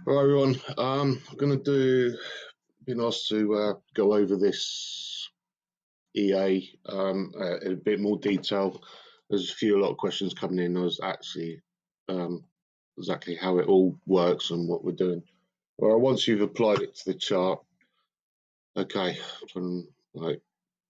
Hello everyone. I'm going to been asked to go over this EA in a bit more detail. There's a lot of questions coming in as actually exactly how it all works and what we're doing. Well, once you've applied it to the chart, okay. Right.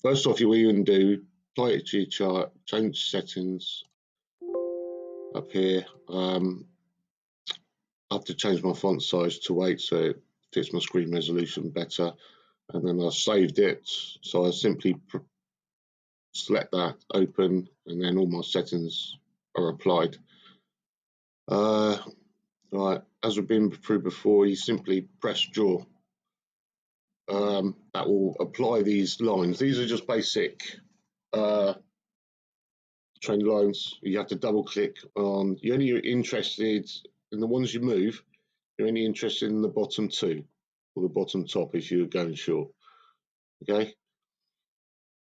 First off, what you can do, apply it to your chart, change settings up here. I have to change my font size to 8 so it fits my screen resolution better. And then I saved it, so I simply select that, open, and then all my settings are applied. Right, as we've been through before, you simply press draw. That will apply these lines. These are just basic trend lines. You have to double click on, you're only interested in the ones you move, you're only interested in the bottom two, or the bottom top if you're going short. Okay,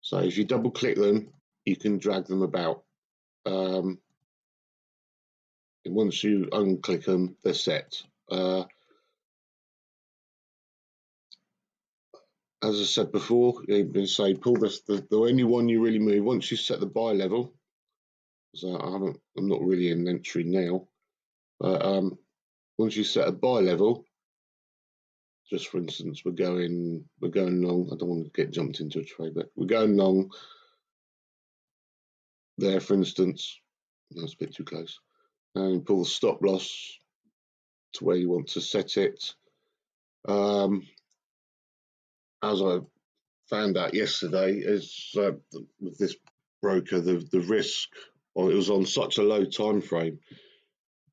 so if you double click them, you can drag them about. And once you unclick them, they're set. As I said before, you can say pull this, the only one you really move once you set the buy level. So I'm not really in entry now, but once you set a buy level, just for instance, we're going long. I don't want to get jumped into a trade, but we're going long there, for instance. That's a bit too close. And pull the stop loss to where you want to set it. As I found out yesterday, is with this broker, the risk, or it was on such a low time frame,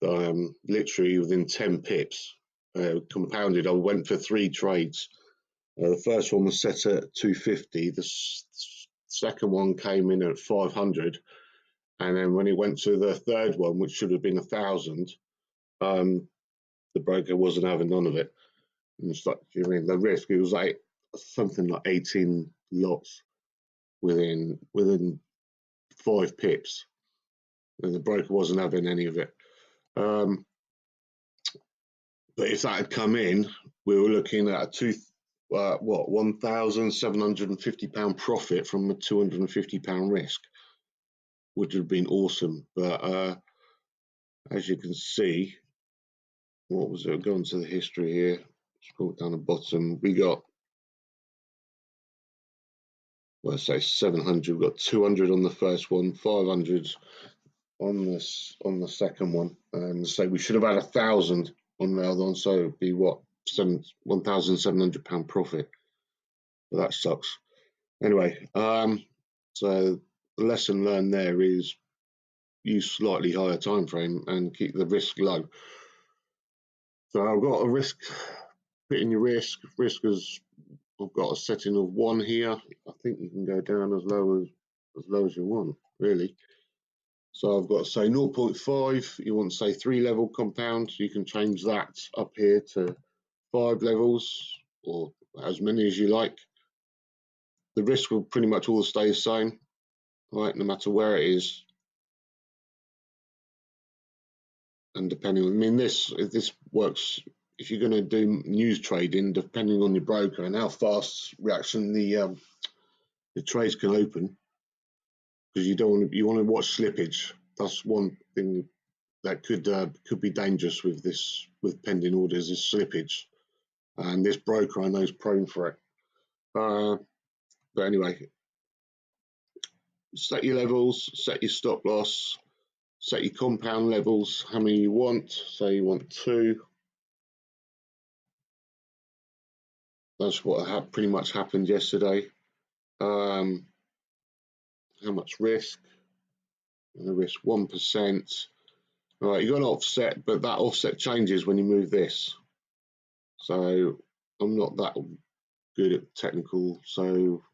literally within 10 pips, compounded. I went for 3 trades. The first one was set at 250. The second one came in at 500, and then when it went to the third one, which should have been 1,000, the broker wasn't having none of it. And it's like, you mean the risk? It was like something like 18 lots within 5 pips, and the broker wasn't having any of it. But if that had come in, we were looking at a £1,750 profit from a £250 risk, which would have been awesome. But as you can see, what was it? Going to the history here, scroll down the bottom, we got, let's say 700. We've got 200 on the first one, 500 on the second one, and so we should have had 1,000 on the other one, so it'd be what, £1,700 profit. But that sucks. Anyway, so the lesson learned there is use slightly higher time frame and keep the risk low. So I've got a risk, put in your risk is, I've got a setting of 1 here. I think you can go down as low as you want, really. So I've got to say 0.5, you want to say 3 level compound, you can change that up here to 5 levels or as many as you like. The risk will pretty much all stay the same, right, no matter where it is. And depending on, I mean, this works if you're going to do news trading, depending on your broker and how fast reaction the trades can open, because you want to watch slippage. That's one thing that could be dangerous with pending orders is slippage, and this broker I know is prone for it. But anyway, set your levels, set your stop loss, set your compound levels, how many you want. Say you want 2. That's what pretty much happened yesterday. How much risk? The risk 1%. All right, you got an offset, but that offset changes when you move this. So I'm not that good at technical, so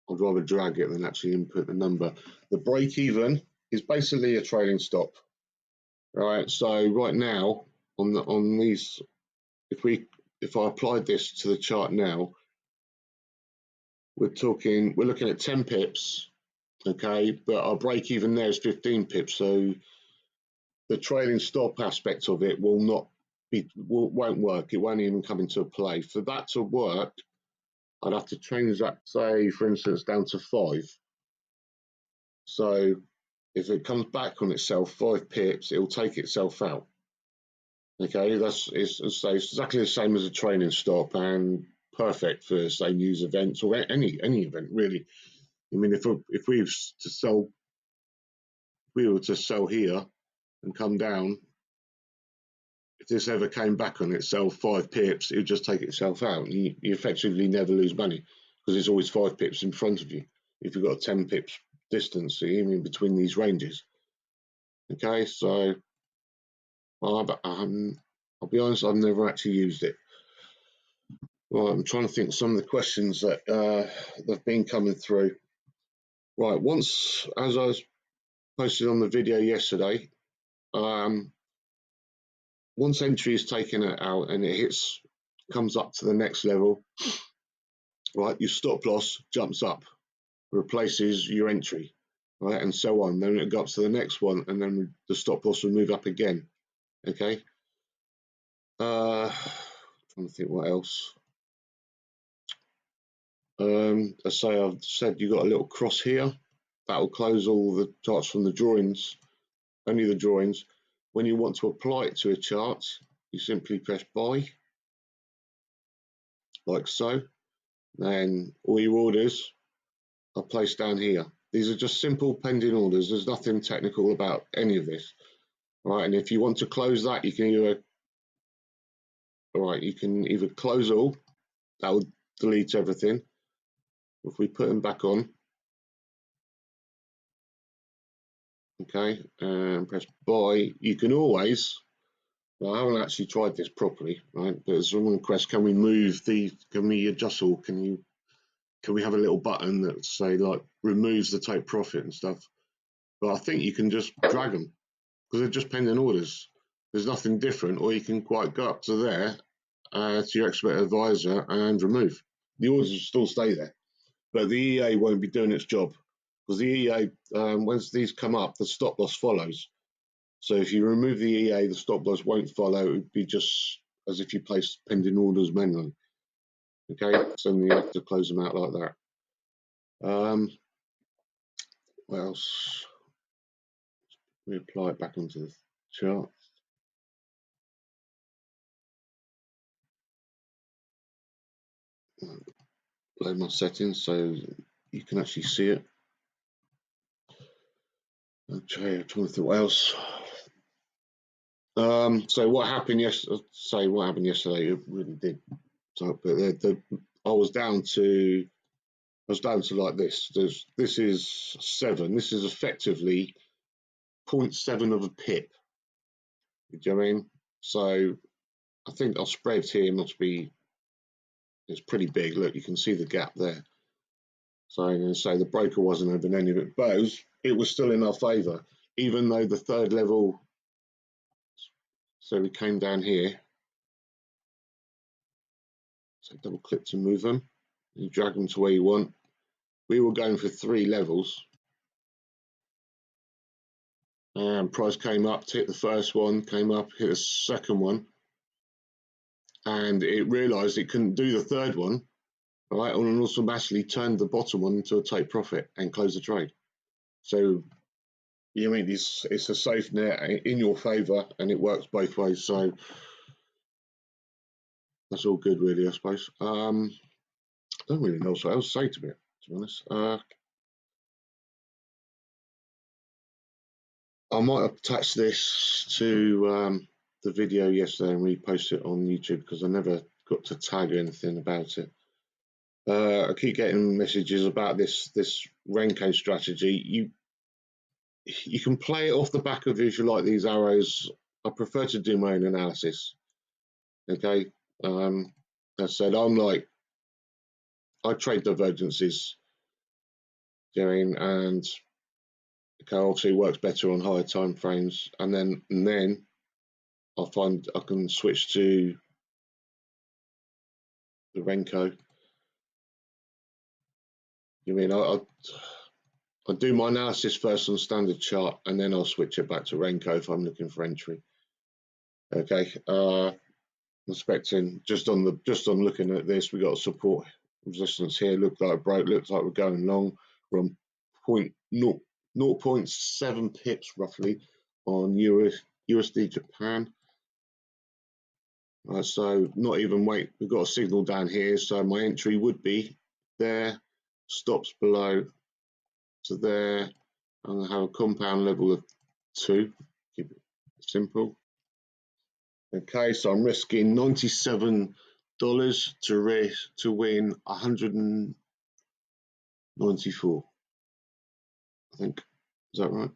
I'd rather drag it than actually input the number. The break even is basically a trailing stop. All right, so right now on these, if I applied this to the chart now, we're looking at 10 pips, okay, but our break even there is 15 pips, so the trailing stop aspect of it will not won't work. It won't even come into play. For that to work, I'd have to change that, say, for instance, down to 5. So if it comes back on itself 5 pips, it will take itself out. Okay, it's exactly the same as a training stop, and perfect for, say, news events or any event really. I mean, if we were to sell here and come down, if this ever came back on itself 5 pips, it would just take itself out. You effectively never lose money because it's always 5 pips in front of you. If you've got a 10 pips distance, even in between these ranges. Okay, so I'll be honest, I've never actually used it. Right, I'm trying to think of some of the questions that have been coming through. Right, once, as I was posted on the video yesterday, once entry is taken out and it comes up to the next level, right, your stop loss jumps up, replaces your entry, right, and so on. Then it goes up to the next one, and then the stop loss will move up again. Okay. Trying to think what else. I say I've said you've got a little cross here. That will close all the charts from the drawings, only the drawings. When you want to apply it to a chart, you simply press buy, like so. Then all your orders are placed down here. These are just simple pending orders. There's nothing technical about any of this. Right, and if you want to close that, you can either close all, that will delete everything. If we put them back on, okay, and press buy, you can always, well, I haven't actually tried this properly, right, but someone requests, can we adjust all, can we have a little button that say like removes the take profit and stuff? But I think you can just drag them because they're just pending orders. There's nothing different, or you can quite go up to there to your expert advisor and remove. The orders will still stay there, but the EA won't be doing its job because the EA, once these come up, the stop loss follows. So if you remove the EA, the stop loss won't follow. It would be just as if you placed pending orders manually. Okay, so then you have to close them out like that. What else? We apply it back onto the chart. Load my settings so you can actually see it. Okay, I'm trying to think what else. So what happened yesterday? It really did. So, but I was down to like this. This is 7. This is effectively 0.7 of a pip. Do you know what I mean? So I think our spread here must be, it's pretty big. Look, you can see the gap there. So I'm going to say the broker wasn't having any of it, but it was still in our favour, even though the third level. So we came down here. So double click to move them. You drag them to where you want. We were going for 3 levels. And price came up, hit the first one, came up, hit the second one. And it realised it couldn't do the third one, right? And automatically turned the bottom one into a take profit and closed the trade. So you mean it's a safe net in your favour, and it works both ways. So that's all good, really, I suppose. I don't really know what else to say, to be honest. I might attach this to the video yesterday and repost it on YouTube because I never got to tag anything about it. I keep getting messages about this Renko strategy. You can play it off the back of, if you like, these arrows. I prefer to do my own analysis. Okay, as I said, I trade divergences, and okay, obviously it works better on higher time frames, and then I find I can switch to the Renko. I do my analysis first on standard chart, and then I'll switch it back to Renko if I'm looking for entry. Okay, I'm expecting just on looking at this, we got a support resistance here. Looked like it broke. Looks like we're going long. We're on 0.7 pips roughly on USD Japan. So not even wait. We've got a signal down here. So my entry would be there. Stops below to there. I'm going to have a compound level of 2. Keep it simple. Okay, so I'm risking $97 to win 194. I think. Is that right?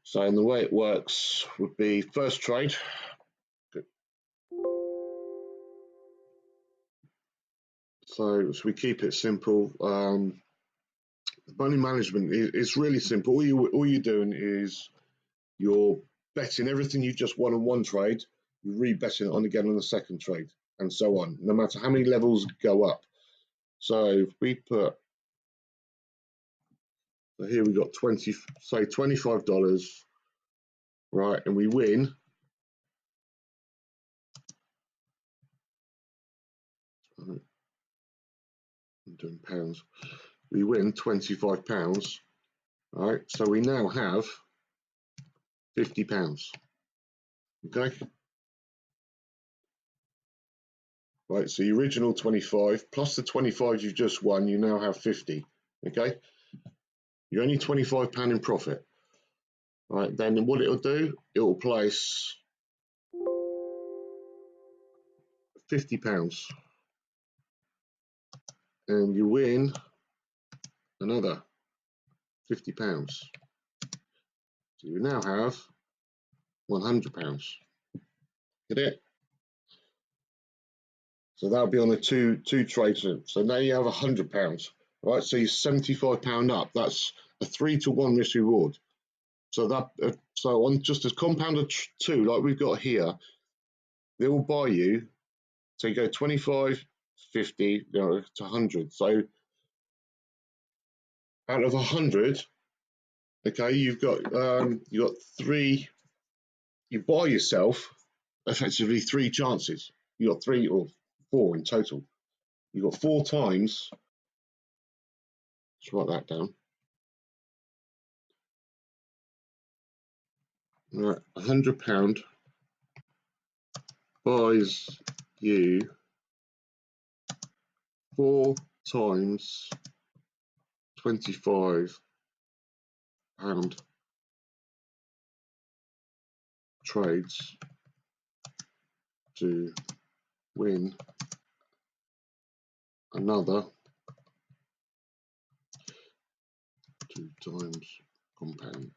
So, and the way it works would be first trade. So we keep it simple. Money management is really simple. All you're doing is you're betting everything you just won on one trade, you're rebetting it on again on the second trade, and so on, no matter how many levels go up. So if we put, so here we got say $25, right, and we win. I'm doing pounds. We win £25, right? So we now have £50. Okay. Right, so the original 25 plus the 25 you've just won, you now have 50. Okay. You're only £25 in profit. Right, then what it'll do, it'll place £50 and you win another £50. So you now have £100. Get it? So that'll be on the two trades. So now you have £100. Right, so you're £75 up. That's a 3-to-1 risk reward. So that so on just as compounded 2, like we've got here, they will buy you. So you go 25, 50, to 100. So out of 100, okay, you've got 3. You buy yourself effectively 3 chances. You got 3 or 4 in total. You got 4 times. Let's write that down. Right, £100 buys you 4 times £25 trades to win another 2 times compound.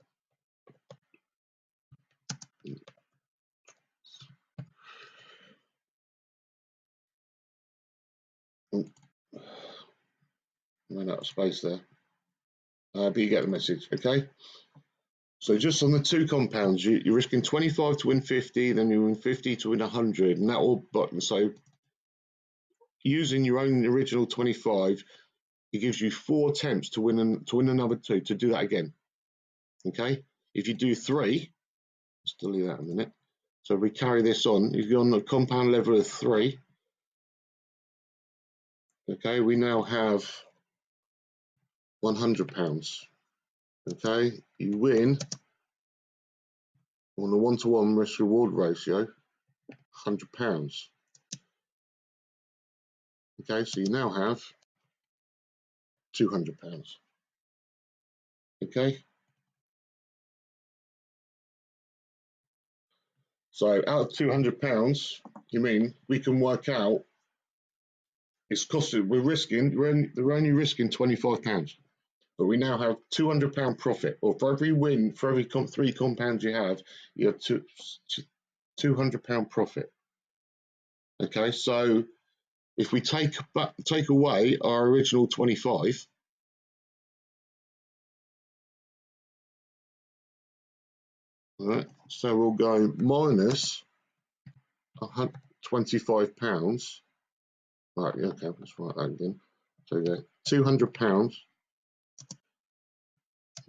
Oh, ran out of space there. But you get the message, okay? So just on the 2 compounds, you're risking 25 to win 50, then you win 50 to win 100, and that all button. So using your own original 25, it gives you 4 attempts to win another 2, to do that again. Okay? If you do 3, let's delete that in a minute. So we carry this on. If you're on the compound level of 3, okay, we now have £100. Okay, you win on the 1-to-1 risk reward ratio, £100. Okay, so you now have £200. Okay, so out of £200, you mean we can work out it's costing. We're only risking £25, but we now have £200 profit. Or for every win, for every 3 compounds you have £200 profit. Okay, so if we take away our original 25, all right, so we'll go minus £25. Right, okay, let's write that again. So we go £200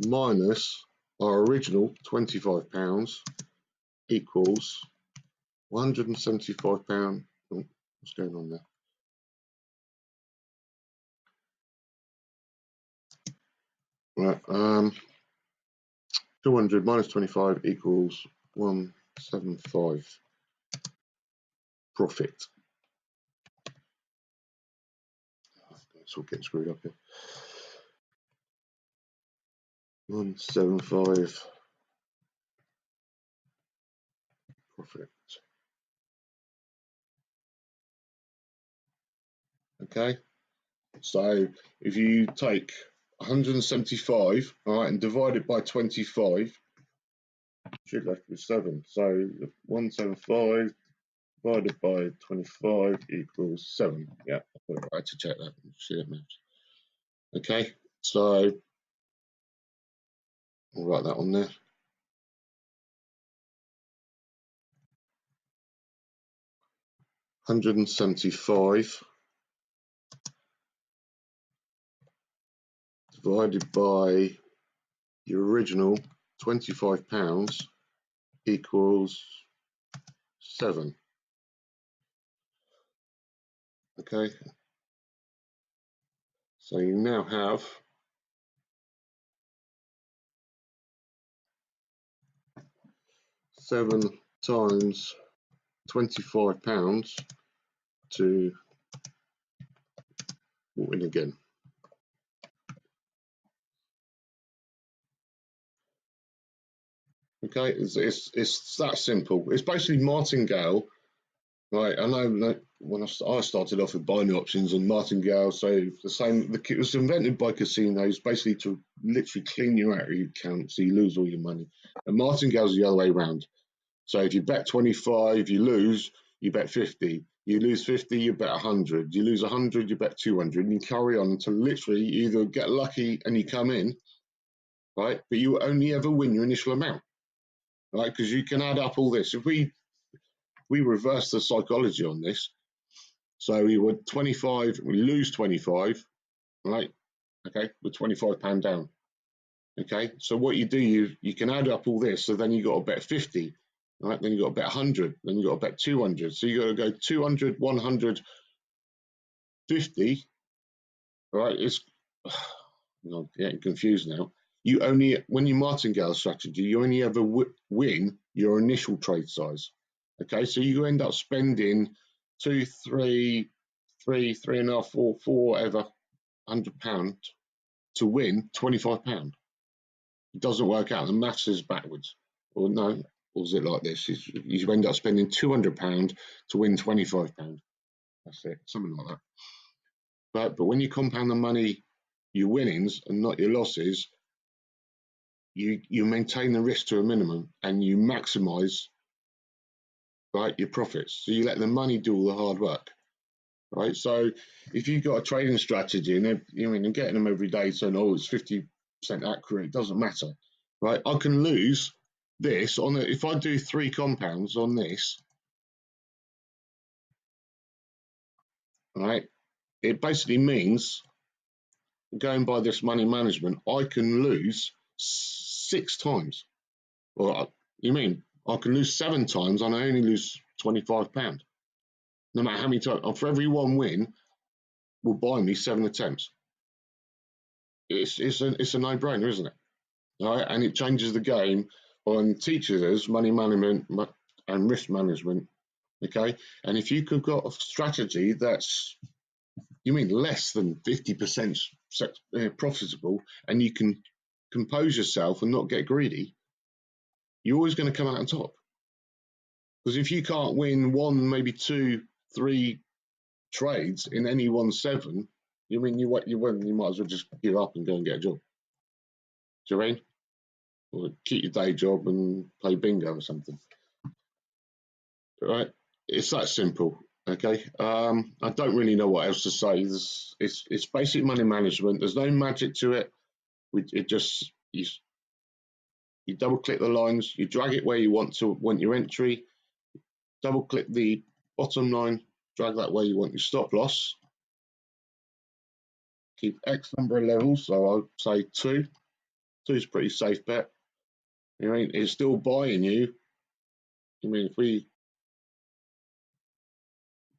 minus our original £25. equals £175. Oh, what's going on there? Right, 200 minus 25 equals 175 profit. It's all getting screwed up here. 175 profit. Okay, so if you take 175, all right, and divide it by 25, should left with 7. So 175 divided by 25 equals 7. Yeah, I put it right to check that. See it maths. Okay, so I'll write that on there. 175 divided by your original £25 equals 7. Okay, so you now have 7 times £25 to win again. Okay, it's that simple. It's basically martingale, right? I know when I started off with binary options and martingale, so the same. It was invented by casinos, basically to literally clean you out of your account so you lose all your money. And martingale's the other way around. So if you bet 25, you lose, you bet 50. You lose 50, you bet 100. You lose 100, you bet 200. And you carry on until literally you either get lucky and you come in, right? But you only ever win your initial amount, right? Because you can add up all this. If we reverse the psychology on this, so we would 25, we lose 25, right? Okay, with £25 down. Okay, so what you do, you can add up all this, so then you got to bet 50, right? Then you got to bet 100, then you got to bet 200. So you got to go 200, 100, 50, right? It's I'm getting confused now. You only, when you martingale strategy, you only ever win your initial trade size. Okay, so you end up spending 2, 3, 3.5, 4, whatever, £100 to win £25. It doesn't work out. The maths is backwards. Or no, or is it like this? You end up spending £200 to win £25. That's it, something like that. But when you compound the money, your winnings and not your losses, you maintain the risk to a minimum and you maximize, right, your profits. So you let the money do all the hard work, right? So if you've got a trading strategy and you're getting them every day, saying, oh, it's 50% accurate, it doesn't matter, right? I can lose this on it. If I do 3 compounds on this, right, it basically means, going by this money management, I can lose 6 times. Or you mean I can lose 7 times and I only lose £25. No matter how many times, for every one win, will buy me 7 attempts. It's a no-brainer, isn't it? All right, and it changes the game and teaches us money management and risk management. Okay, and if you could got a strategy that's, you mean, less than 50% profitable, and you can compose yourself and not get greedy, you're always going to come out on top. Because if you can't win 1, maybe 2, 3 trades in any 1/7, you mean you might as well just give up and go and get a job. Do you know what I mean? Or keep your day job and play bingo or something. Right? It's that simple. Okay. I don't really know what else to say. It's basic money management. There's no magic to it. It just you double click the lines, you drag it where you want your entry, double click the bottom line, drag that where you want your stop loss. Keep X number of levels, so I'd say 2. 2 is a pretty safe bet. You know, it's still buying you I mean, if we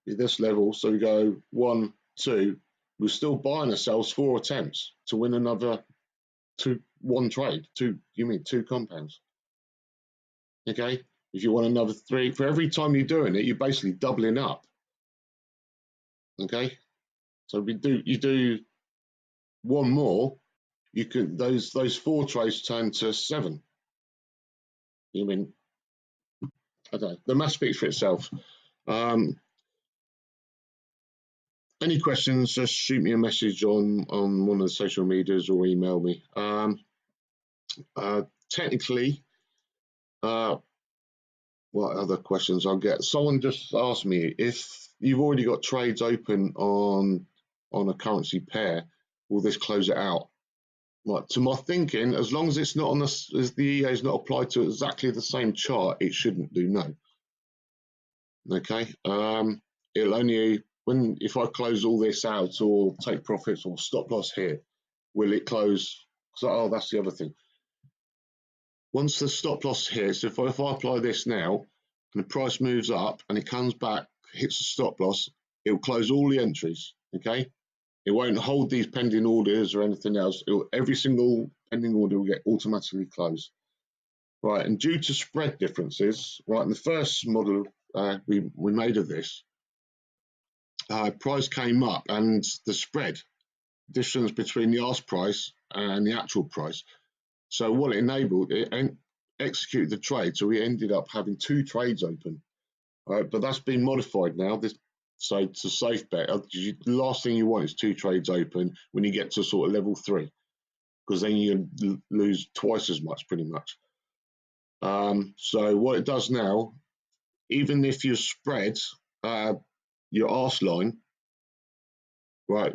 at this level, so we go 1, 2, we're still buying ourselves 4 attempts to win another one trade. Two compounds. Okay, if you want another 3, for every time you're doing it, you're basically doubling up. Okay, so you do one more, you can those 4 trades turn to 7. You mean, I don't know, the math speaks for itself. Any questions, just shoot me a message on one of the social medias or email me. Technically, what other questions I'll get? Someone just asked me if you've already got trades open on a currency pair, will this close it out? Right, to my thinking, as long as it's not on as the EA is not applied to exactly the same chart, it shouldn't do no. Okay, it'll only if I close all this out or take profits or stop loss here, will it close? So, that's the other thing. Once the stop loss hits, if I apply this now and the price moves up and it comes back, hits the stop loss, it will close all the entries. Okay, it won't hold these pending orders or anything else. Every single pending order will get automatically closed. Right, and due to spread differences, right, in the first model we made of this, price came up and the spread difference between the ask price and the actual price. So what it enabled, it executed the trade. So we ended up having 2 trades open. All right, but that's been modified now. So it's a safe bet. The last thing you want is 2 trades open when you get to sort of level 3, because then you lose twice as much, pretty much. So what it does now, even if you spread your ask line, right,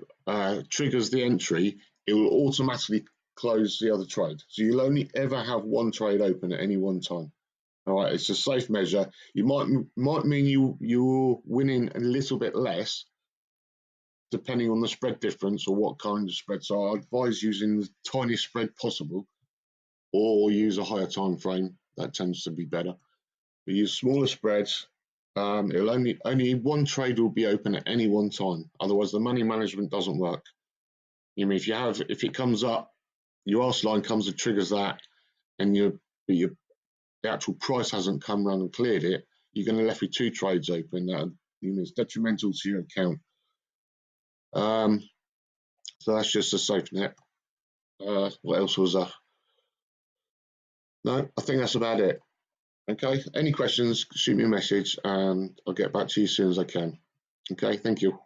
triggers the entry, it will automatically close the other trade. So you'll only ever have 1 trade open at any one time. All right, it's a safe measure. You might mean you're winning a little bit less, depending on the spread difference or what kind of spread. So I advise using the tiniest spread possible, or use a higher time frame. That tends to be better. But use smaller spreads. It'll only 1 trade will be open at any one time. Otherwise, the money management doesn't work. I mean, if it comes up, your ask line comes and triggers that, and the actual price hasn't come around and cleared it, you're going to be left with 2 trades open. It's detrimental to your account. So that's just a safe net. What else was there? No, I think that's about it. Okay, any questions, shoot me a message and I'll get back to you as soon as I can. Okay, thank you.